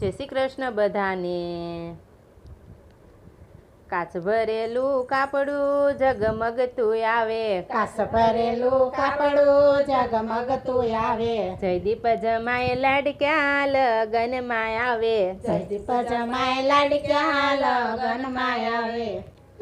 જય શ્રી કૃષ્ણ બધાને। કાચ ભરેલું કાપડું ઝગમગતું આવે, કાચ ભરેલું કાપડું ઝગમગતું આવે, જયદીપ જમાય લાડક્યા લગનમાં આવે, જયદીપ જમાય લાડક્યા લગનમાં આવે,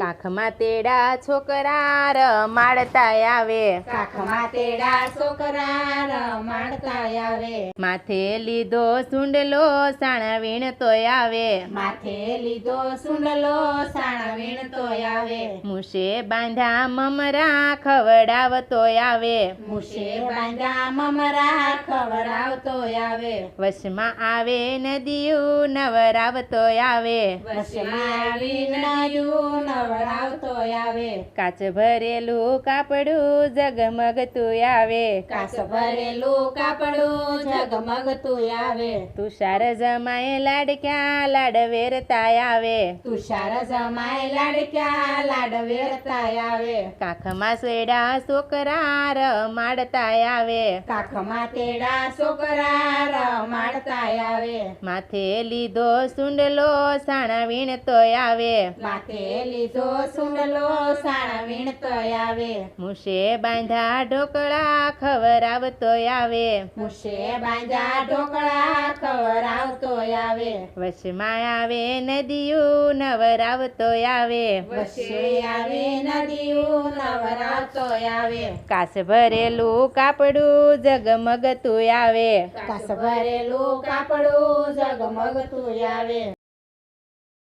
કાખમાં તેડા છોકરા રમાડતા આવે, કાખમાં તેડા છોકરા રમાડતા આવે, માથે લીધો સુંડલો સાણા વીણતો આવે, માથે લીધો સુંડલો સાણા વીણતો આવે, મુશે બાંધા મમરા ખવડાવતો આવે, મુશે બાંધા મમરા ખવડાવતો આવે, વશમાં આવે નદીયું નવરાવતો આવે, વશમાં આવી નદીયું નવરાવતો આવે, કાચ ભરેલું કાપડું ઝગમગતું આવે, કાચ ભરેલું કાપડું ઝગમગતું આવે, તુષાર જમાય લાડક્યા લાડ વેરતા આવે, તુષાર જમાય લાડક્યા લાડ વેરતા આવે, કાખમાં સેડા છોકરા રમાડતા આવે, કાખમાં તેડા છોકરા રમાડતા આવે, માથે લીધો સુંડલો સાણા વીણતો આવે, માથે લીધો સુંડલો સાણા વીણતો આવે, મુશે બાંધા ઢોકળા ખવડાવતો આવે, મુશે બાંધા ઢોકળા ખવડાવતો આવે, વશમાં આવે નદીયું નવરાવતો આવે, વશે આવે નદીયું નવરાવતો આવે, કાચ ભરેલું કાપડું ઝગમગતું આવે, કાચ ભરેલું કાપડું ઝગમગતું આવે।